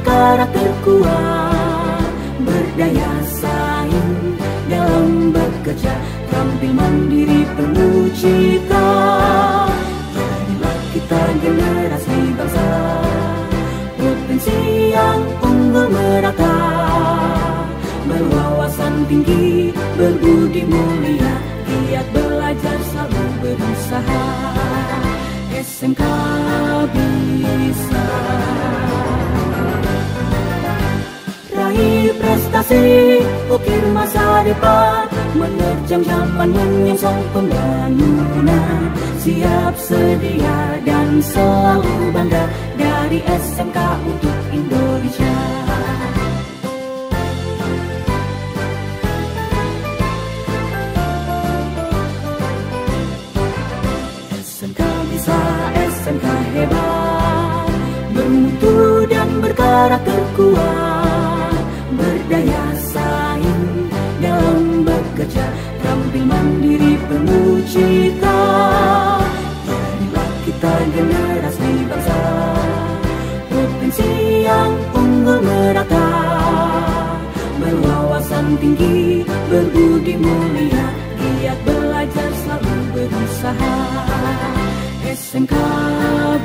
berkarakter kuat, berdaya saing dalam bekerja, tampil mandiri penuh cita. Jadilah kita generasi bangsa, potensi yang unggul merata, berwawasan tinggi, berbudi mulia, giat belajar, selalu berusaha. SMK bisa raih prestasi, ukir masa depan, menerjang zaman menyongsong pembangunan. Siap, sedia, dan selalu bangga, dari SMK untuk Indonesia. SMK bisa, SMK hebat, bermutu dan berkarakter kuat, berdaya saing dalam bekerja, tampil mandiri penuh cita. Jadilah kita generasi bangsa, potensi yang unggul merata, berwawasan tinggi, berbudi mulia, giat belajar, selalu berusaha. SMK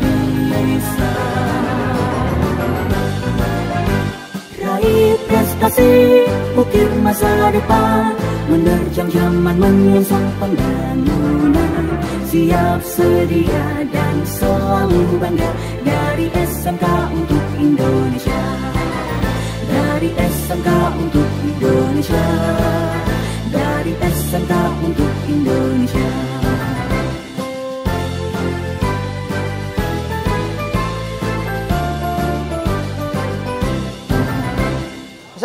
bisa raih prestasi, ukir masa depan, menerjang zaman menyongsong pembangunan. Siap, sedia, dan selalu bangga, dari SMK untuk Indonesia. Dari SMK untuk Indonesia. Dari SMK untuk Indonesia.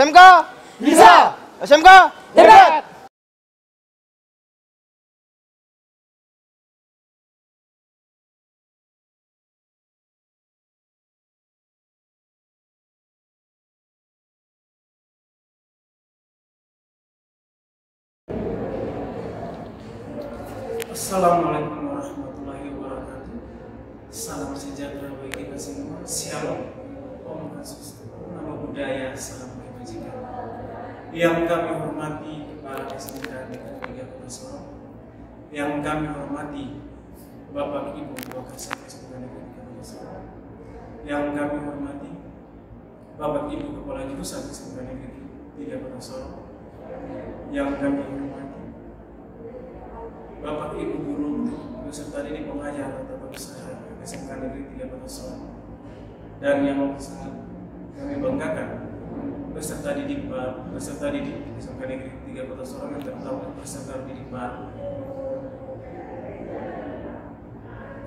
SMK bisa, SMK hebat. Assalamualaikum warahmatullahi wabarakatuh. Salam sejahtera bagi kita semua. Shalom, Om Swastiastu, Namo Buddhaya, salam kebajikan. Yang kami hormati Kepala SMK Negeri 3 Kota Sorong, yang kami hormati Bapak Ibu Wakasat SMK Negeri 3 Kota Sorong, yang kami hormati Bapak Ibu Kepala Jurusan SMK Negeri 3 Kota Sorong, yang kami hormati Bapak Ibu guru beserta didik pengajar tata usaha SMK Negeri 3 Kota Sorong, dan yang sangat kami banggakan peserta didik SMK Negeri 3 Kota Sorong, yang terutama peserta didik baru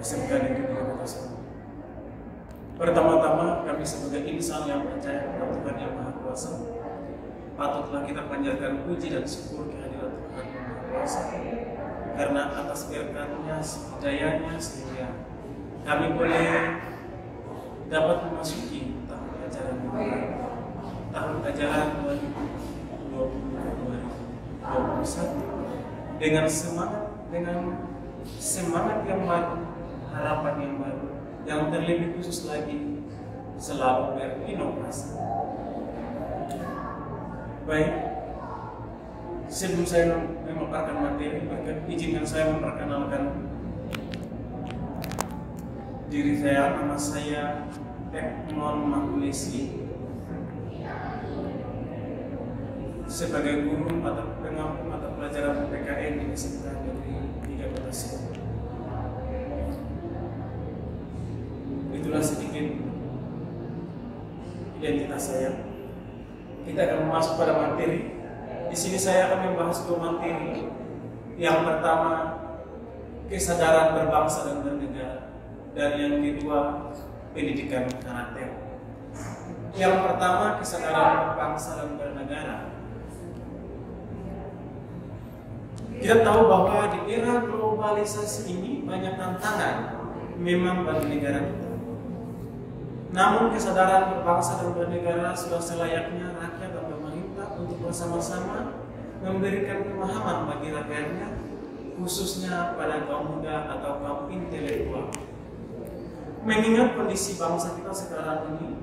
SMK Negeri 3 Kota Sorong. Pertama-tama kami sebagai insan yang percaya kepada Tuhan Yang Maha Kuasa, patutlah kita panjatkan puji dan syukur kehadirat Tuhan Yang Maha Kuasa, karena atas berkatnya, hidayahnya, sehingga kami boleh dapat memasuki tahun ajaran tahun ajaran 2020-2021 dengan semangat yang baru, harapan yang baru, yang terlebih khusus lagi selalu berinovasi. Baik, sebelum saya memaparkan materi, izinkan saya memperkenalkan diri saya. Nama saya Ekmon Makulesi, sebagai guru pengampu mata pelajaran PKN di SMK Negeri 3 Kota Sorong. Itulah sedikit identitas saya. Kita akan masuk pada materi. Di sini saya akan membahas dua materi. Yang pertama, kesadaran berbangsa dan bernegara, dan yang kedua, pendidikan karakter. Yang pertama, kesadaran berbangsa dan bernegara. Kita tahu bahwa di era globalisasi ini banyak tantangan memang bagi negara kita. Namun kesadaran berbangsa dan bernegara sudah selayaknya rakyat dan pemerintah untuk bersama-sama memberikan pemahaman bagi rakyatnya, khususnya pada kaum muda atau kaum intelektual. Mengingat kondisi bangsa kita sekarang ini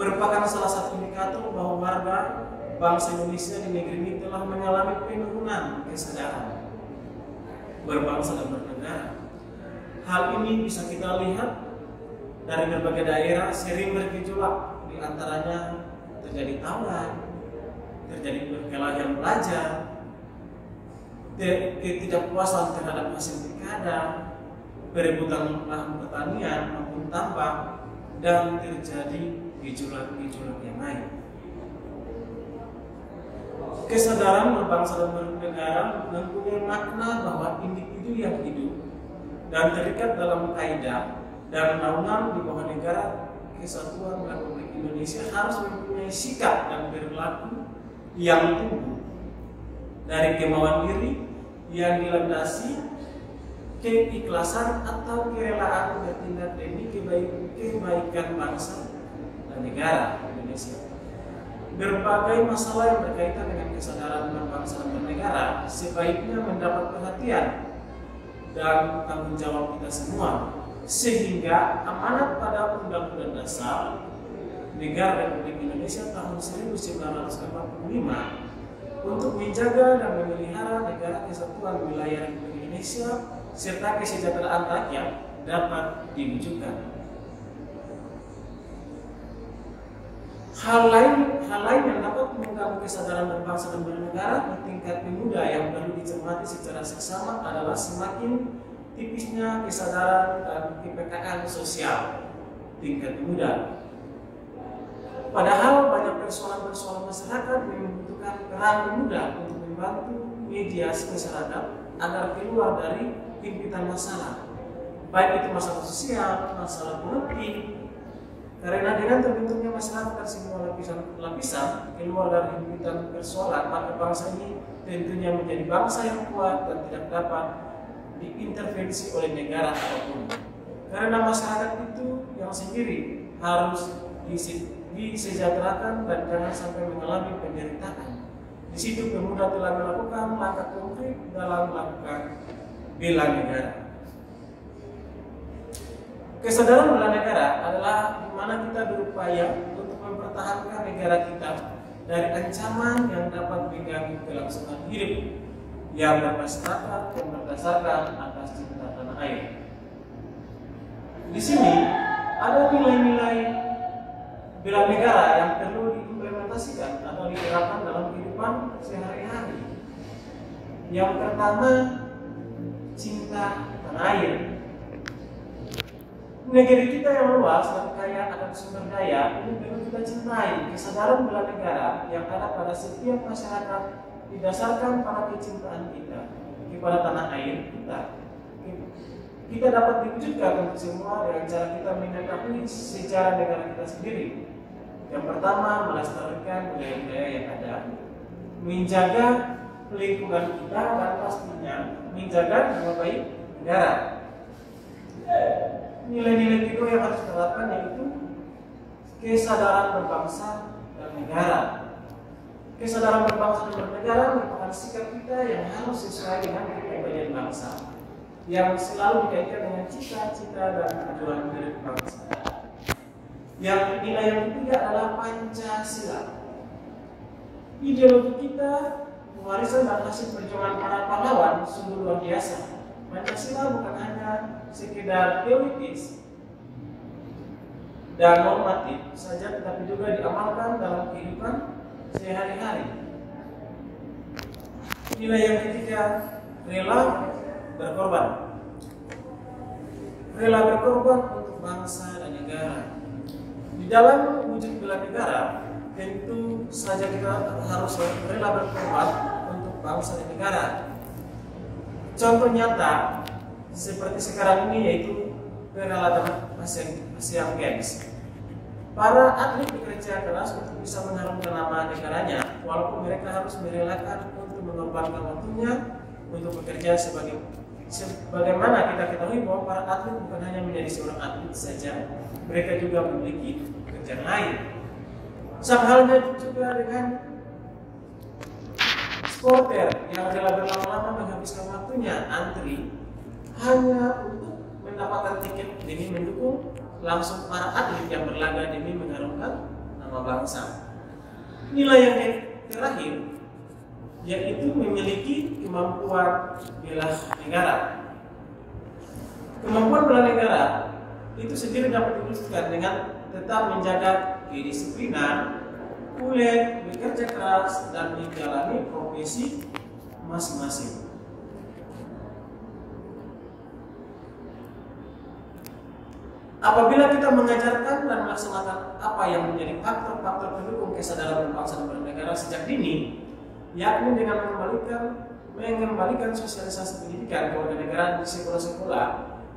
merupakan salah satu indikator bahwa warga bangsa Indonesia di negeri ini telah mengalami penurunan kesadaran berbangsa dan bernegara. Hal ini bisa kita lihat dari berbagai daerah sering bergejolak, di antaranya terjadi tawuran, terjadi perkelahian pelajar, ketidakpuasan terhadap hasil pilkada, perebutan lahan pertanian maupun tambang, dan terjadi gejolak-gejolak yang lain. Kesadaran berbangsa dan bernegara mempunyai makna bahwa individu yang hidup dan terikat dalam kaidah dan naungan di bawah Negara Kesatuan Republik Indonesia harus mempunyai sikap dan perilaku yang tumbuh dari kemauan diri yang dilandasi keikhlasan atau kerelaan bertindak demi kebaikan bangsa dan negara Indonesia. Berbagai masalah yang berkaitan dengan kesadaran berbangsa dan bernegara sebaiknya mendapat perhatian dan tanggung jawab kita semua, sehingga amanat pada Undang-Undang Dasar Negara Republik Indonesia tahun 1945 untuk menjaga dan memelihara negara kesatuan wilayah Republik Indonesia serta kesejahteraan rakyat dapat diwujudkan. Hal lain yang dapat mengganggu kesadaran berbangsa dan bernegara di tingkat pemuda yang perlu dicermati secara seksama adalah semakin tipisnya kesadaran dan kepekaan sosial tingkat pemuda. Padahal banyak persoalan-persoalan masyarakat yang membutuhkan peran pemuda untuk membantu mediasi masyarakat agar keluar dari himpitan masalah, baik itu masalah sosial, masalah politik. Karena dengan terbentuknya masyarakat semua lapisan keluar dari himpitan persoalan, maka bangsa ini tentunya menjadi bangsa yang kuat dan tidak dapat diintervensi oleh negara apapun. Karena masyarakat itu yang sendiri harus disejahterakan dan jangan sampai mengalami penderitaan. Di situ pemuda telah melakukan langkah konkret dalam melakukan bela negara. Kesadaran bela negara adalah di mana kita berupaya untuk mempertahankan negara kita dari ancaman yang dapat mengganggu kelangsungan hidup yang bermasyarakat dan berdasarkan atas cinta tanah air. Di sini ada nilai-nilai bela negara yang perlu diimplementasikan atau diterapkan dalam kehidupan sehari-hari. Yang pertama, cinta tanah air. Negeri kita yang luas dan kaya akan sumber daya ini perlu kita cintai. Kesadaran bela negara yang ada pada setiap masyarakat didasarkan pada kecintaan kita kepada tanah air kita. Kita dapat diwujudkan untuk semua dengan cara kita mengetahui sejarah negara kita sendiri. Yang pertama, melestarikan budaya-budaya yang ada, menjaga lingkungan kita, dan pastinya menjaga nama baik negara. Nilai-nilai kedua yang harus diterapkan yaitu kesadaran berbangsa dan negara. Kesadaran berbangsa dan bernegara merupakan sikap kita yang harus sesuai dengan kepribadian bangsa, yang selalu dikaitkan dengan cita-cita dan tujuan hidup bangsa. Yang nilai yang ketiga adalah Pancasila. Ideologi kita, warisan dan hasil perjuangan para pahlawan sungguh luar biasa. Pancasila bukan hanya sekedar teoritis dan normatif saja, tetapi juga diamalkan dalam kehidupan sehari-hari. Nilai yang ketiga, rela berkorban. Rela berkorban untuk bangsa dan negara. Di dalam wujud bela negara, tentu saja kita harus rela berkorban untuk bangsa dan negara. Contoh nyata seperti sekarang ini yaitu perhelatan Asian Games. Para atlet bekerja keras untuk bisa mengharumkan nama negaranya, walaupun mereka harus merelakan untuk mengorbankan waktunya untuk bekerja sebagaimana kita ketahui bahwa para atlet bukan hanya menjadi seorang atlet saja, mereka juga memiliki pekerjaan lain. Sama halnya juga dengan supporter yang rela berlama-lama menghabiskan waktunya antri hanya untuk mendapatkan tiket demi mendukung langsung para atlet yang berlaga demi mengharumkan sesama bangsa. Nilai yang terakhir yaitu memiliki kemampuan bela negara. Kemampuan bela negara itu sendiri dapat diwujudkan dengan tetap menjaga kedisiplinan, pulih, bekerja keras, dan menjalani profesi masing-masing. Apabila kita mengajarkan dan melaksanakan apa yang menjadi faktor-faktor pendukung kesadaran berbangsa dan bernegara sejak dini, yakni dengan mengembalikan sosialisasi pendidikan kewarganegaraan di sekolah-sekolah,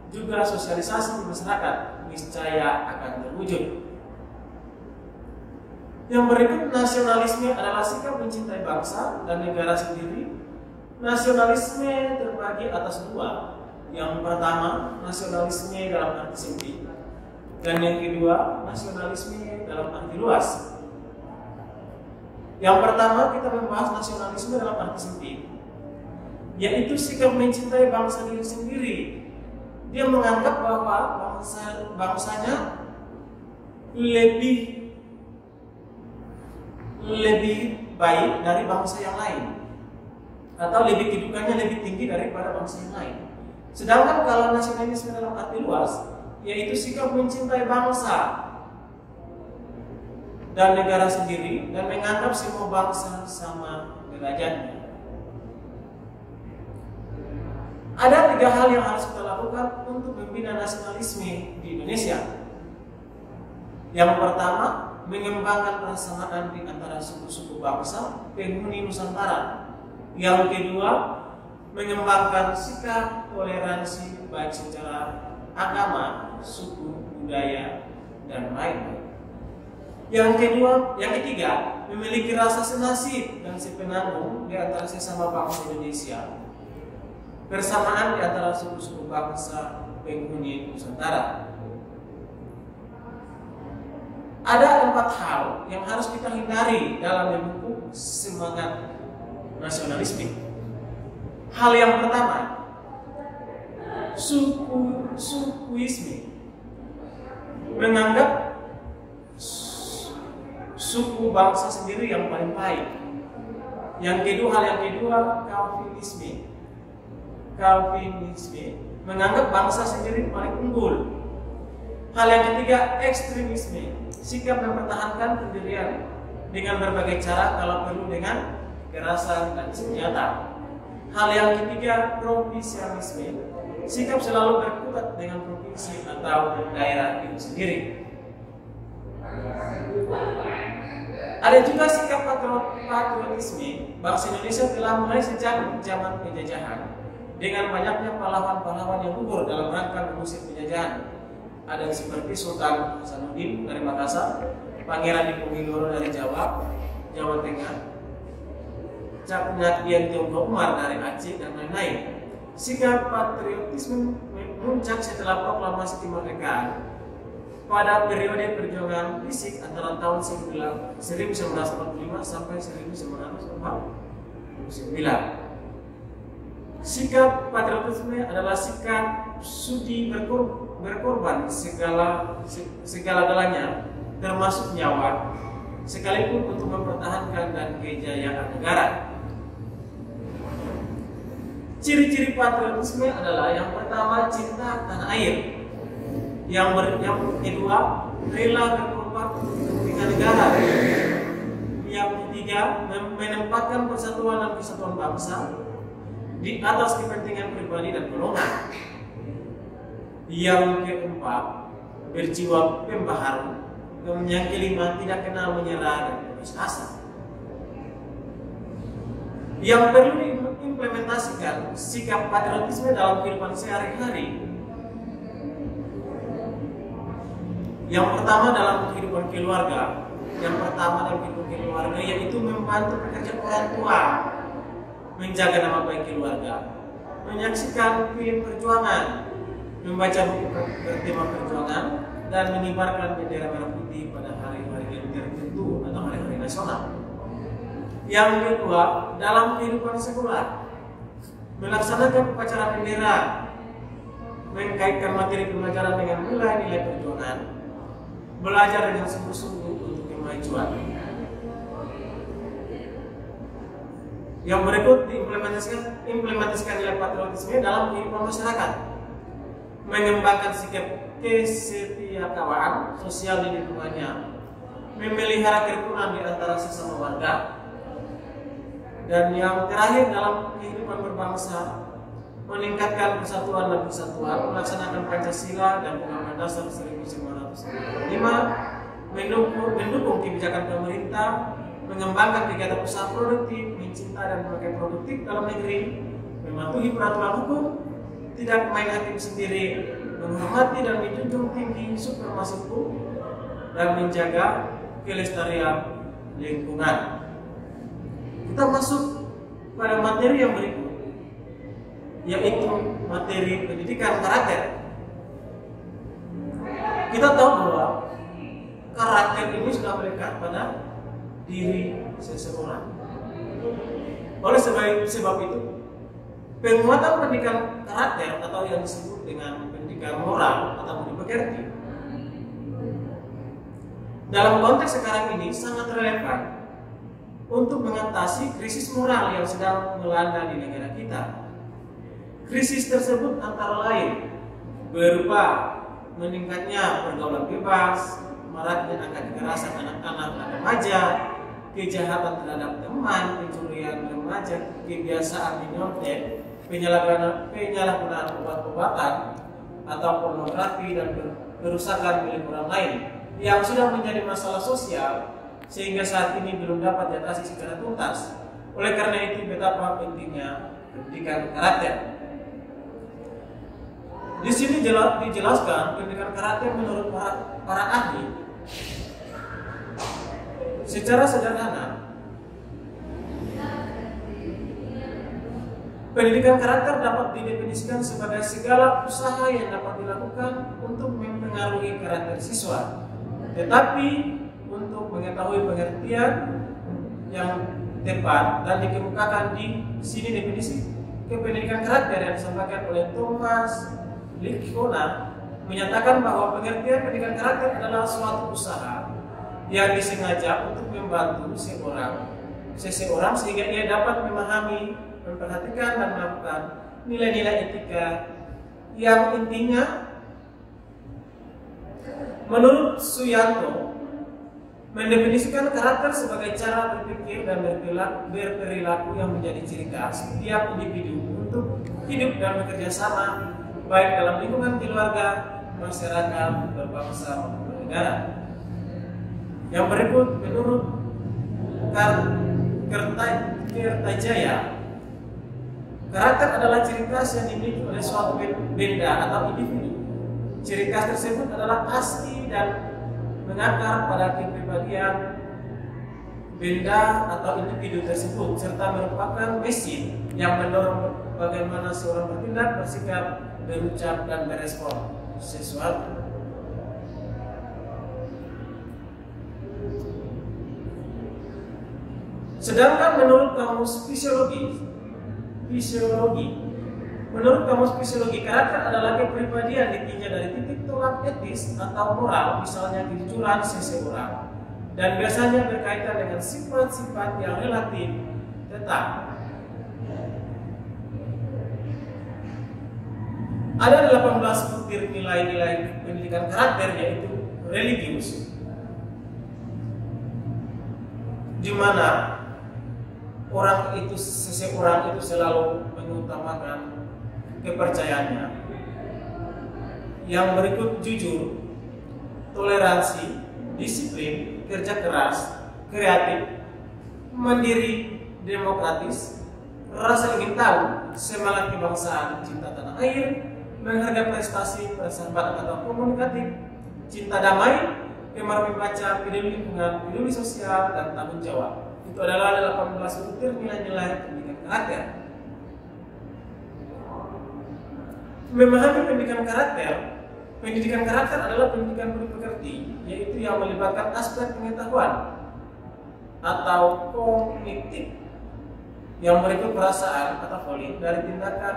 juga sosialisasi di masyarakat, niscaya akan terwujud. Yang berikut, nasionalisme adalah sikap mencintai bangsa dan negara sendiri. Nasionalisme terbagi atas dua. Yang pertama, nasionalisme dalam arti sempit, dan yang kedua, nasionalisme dalam arti luas. Yang pertama, kita membahas nasionalisme dalam arti sempit, yaitu sikap mencintai bangsa diri sendiri. Dia menganggap bahwa bangsanya lebih baik dari bangsa yang lain, atau lebih kedudukannya lebih tinggi daripada bangsa yang lain. Sedangkan kalau nasionalisme dalam arti luas, yaitu sikap mencintai bangsa dan negara sendiri dan menganggap semua bangsa sama derajatnya. Ada 3 hal yang harus kita lakukan untuk membina nasionalisme di Indonesia. Yang pertama, mengembangkan persamaan di antara suku-suku bangsa penghuni Nusantara. Yang kedua, mengembangkan sikap toleransi baik secara agama, suku, budaya, dan lain-lain. Yang ketiga, memiliki rasa senasib dan sepenanggung di antara sesama bangsa Indonesia. Persamaan di antara suku-suku bangsa penghuni Nusantara. Ada 4 hal yang harus kita hindari dalam memupuk semangat nasionalisme. Hal yang pertama, sukuisme. Menganggap suku bangsa sendiri yang paling baik. Hal yang kedua, Calvinisme. Menganggap bangsa sendiri paling unggul. Hal yang ketiga, ekstremisme. Sikap mempertahankan pendirian dengan berbagai cara, kalau perlu dengan kekerasan dan senjata. Hal yang ketiga, provinsialisme. Sikap selalu berkutat dengan provinsi atau daerah itu sendiri. Ada juga sikap patriotisme. Bangsa Indonesia telah mulai sejak zaman penjajahan dengan banyaknya pahlawan-pahlawan yang gugur dalam rangka mengusir penjajahan. Ada seperti Sultan Hasanuddin dari Makassar, Pangeran Diponegoro dari Jawa Tengah, Cap Nyadien Tiongkok Umar dari Aceh, dan lain-lain. Sikap patriotisme memuncak setelah proklamasi kemerdekaan pada periode perjuangan fisik antara tahun 1945 sampai 1949. Sikap patriotisme adalah sikap sudi berkorban segala-galanya, termasuk nyawa, sekalipun untuk mempertahankan dan kejayaan negara. Ciri-ciri patriotisme adalah yang pertama, cinta tanah air. Yang kedua, rela berkorban untuk kepentingan negara. Yang ketiga, menempatkan persatuan dan kesatuan bangsa di atas kepentingan pribadi dan golongan. Yang keempat, berjiwa pembaharu. Yang kelima, tidak kenal menyerah dan putus asa. Yang perlu diimplementasikan sikap patriotisme dalam kehidupan sehari-hari. Yang pertama, dalam kehidupan keluarga. Yaitu membantu pekerjaan orang tua, menjaga nama baik keluarga, menyaksikan film perjuangan, membaca buku bertema perjuangan, dan mengibarkan bendera merah putih pada hari-hari yang tertentu atau hari-hari nasional. Yang kedua, dalam kehidupan sekolah, melaksanakan upacara bendera, mengkaitkan materi pembelajaran dengan nilai-nilai perjuangan, belajar dengan sungguh-sungguh untuk kemajuan tujuan. Yang berikut diimplementasikan nilai patriotisme dalam kehidupan masyarakat, mengembangkan sikap kesetiakawanan sosial di lingkungannya, memelihara kerukunan di antara sesama warga, dan yang terakhir dalam kehidupan berbangsa, meningkatkan persatuan dan kesatuan, melaksanakan Pancasila dan Undang-Undang Dasar 1945, mendukung kebijakan pemerintah, mengembangkan kegiatan usaha produktif, mencintai dan memakai produktif dalam negeri, mematuhi peraturan hukum, tidak main hakim sendiri, menghormati dan menjunjung tinggi supremasi hukum, dan menjaga kelestarian lingkungan. Kita masuk pada materi yang berikut, yaitu materi pendidikan karakter. Kita tahu bahwa karakter ini sudah melekat pada diri seseorang. Oleh sebab itu, penguatan pendidikan karakter atau yang disebut dengan pendidikan moral atau budi pekerti dalam konteks sekarang ini sangat relevan untuk mengatasi krisis moral yang sedang melanda di negara kita. Krisis tersebut antara lain berupa meningkatnya pergaulan bebas, maraknya angka kekerasan anak-anak dan remaja, kejahatan terhadap teman, pencurian remaja, kebiasaan menyontek, penyalahgunaan obat-obatan atau pornografi dan kerusakan milik orang lain yang sudah menjadi masalah sosial sehingga saat ini belum dapat diatasi secara tuntas. Oleh karena itu betapa pentingnya pendidikan karakter. Di sini dijelaskan pendidikan karakter menurut para ahli secara sederhana. Pendidikan karakter dapat didefinisikan sebagai segala usaha yang dapat dilakukan untuk mempengaruhi karakter siswa, tetapi untuk mengetahui pengertian yang tepat dan dikemukakan di sini definisi kependidikan karakter yang disampaikan oleh Thomas Lickona menyatakan bahwa pengertian pendidikan karakter adalah suatu usaha yang disengaja untuk membantu seseorang sehingga ia dapat memahami, memperhatikan dan melakukan nilai-nilai etika yang intinya menurut Suyanto mendefinisikan karakter sebagai cara berpikir dan berperilaku yang menjadi ciri khas setiap individu untuk hidup dan bekerja sama baik dalam lingkungan keluarga, masyarakat, berbangsa maupun bernegara. Yang berikut menurut Kertajaya, karakter adalah ciri khas yang dimiliki oleh suatu benda atau individu. Ciri khas tersebut adalah asli dan mengakar pada kepribadian benda atau individu tersebut serta merupakan mesin yang mendorong bagaimana seorang bertindak, bersikap, berucap dan berespon sesuatu. Sedangkan menurut kamus fisiologi, karakter adalah kepribadian ditinjau dari titik tolak etis atau moral, misalnya kejujuran seseorang, dan biasanya berkaitan dengan sifat-sifat yang relatif tetap. Ada 18 butir nilai-nilai pendidikan karakter, yaitu religius, di mana seseorang itu selalu mengutamakan kepercayaannya. Yang berikut jujur, toleransi, disiplin, kerja keras, kreatif, mandiri, demokratis, rasa ingin tahu, semangat kebangsaan, cinta tanah air, menghargai prestasi, persahabatan atau komunikatif, cinta damai, gemar membaca, peduli lingkungan, peduli sosial, dan tanggung jawab. Itu adalah 18 butir nilai-nilai pendidikan karakter. Memahami pendidikan karakter adalah pendidikan budi pekerti, yaitu yang melibatkan aspek pengetahuan atau kognitif yang berikut perasaan atau feeling dari tindakan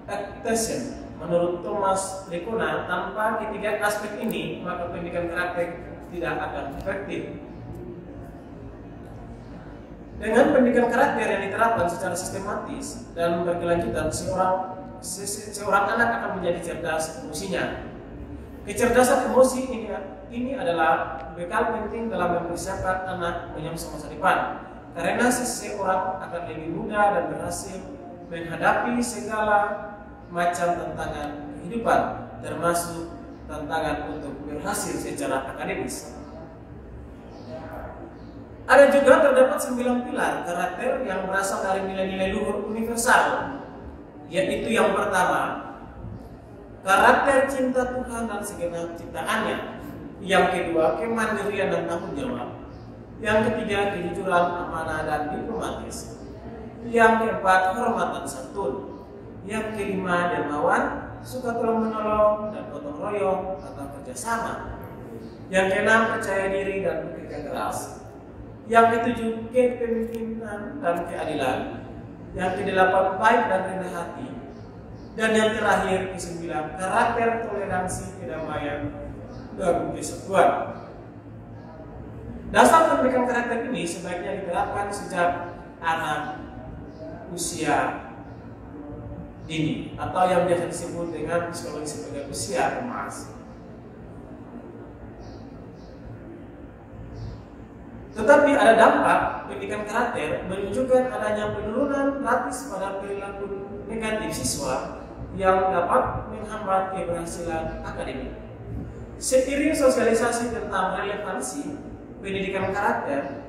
attention. Menurut Thomas Lickona, tanpa ketiga aspek ini maka pendidikan karakter tidak akan efektif. Dengan pendidikan karakter yang diterapkan secara sistematis dan berkelanjutan, seorang anak akan menjadi cerdas emosinya. Kecerdasan emosi ini adalah bekal penting dalam mempersiapkan anak menyongsong masa depan, karena seseorang akan lebih mudah dan berhasil menghadapi segala macam tantangan kehidupan, termasuk tantangan untuk berhasil secara akademis. Ada juga terdapat 9 pilar karakter yang berasal dari nilai-nilai luhur universal, yaitu yang pertama, karakter cinta Tuhan dan segenap ciptaannya. Yang kedua, kemandirian dan tanggung jawab. Yang ketiga, kejujuran, amanah, dan diplomatis. Yang keempat, hormat dan santun. Yang kelima, dermawan, suka tolong menolong, dan gotong royong atau kerjasama. Yang keenam, percaya diri dan bekerja keras. Yang ketujuh, kepemimpinan dan keadilan. Yang kedelapan, baik dan rendah hati. Dan yang terakhir, kesembilan, karakter toleransi, kedamaian, dan kesatuan. Dasar pendidikan karakter ini sebaiknya diterapkan sejak anak usia dini, atau yang biasa disebut dengan psikologi sebagai usia emas. Tetapi ada dampak pendidikan karakter menunjukkan adanya penurunan gratis pada perilaku negatif siswa yang dapat menghambat keberhasilan akademik. Seiring sosialisasi tentang relevansi pendidikan karakter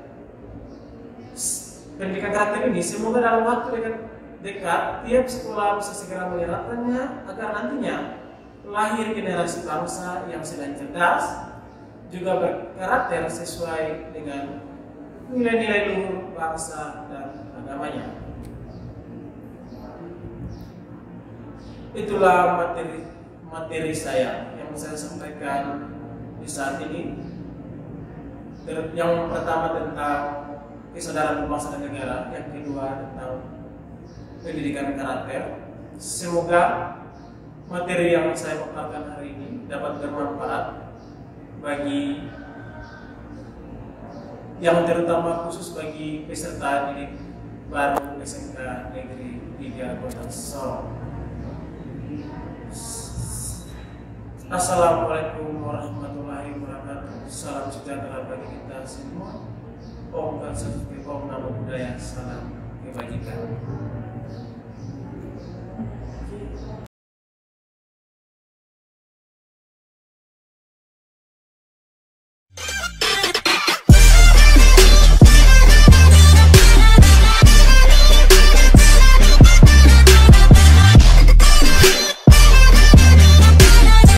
ini, semoga dalam waktu dekat tiap sekolah bisa segera menerapkannya agar nantinya lahir generasi bangsa yang selain cerdas juga berkarakter sesuai dengan nilai-nilai luhur bangsa dan agamanya. Itulah materi saya yang saya sampaikan di saat ini. Yang pertama tentang kesadaran berbangsa dan negara, yang kedua tentang pendidikan karakter. Semoga materi yang saya paparkan hari ini dapat bermanfaat bagi yang terutama khusus bagi peserta didik baru SMK Negeri 3 Kota Sorong. Assalamualaikum warahmatullahi wabarakatuh. Salam sejahtera bagi kita semua. Om Swastiastu, Om Namo Buddhaya, salam kebajikan.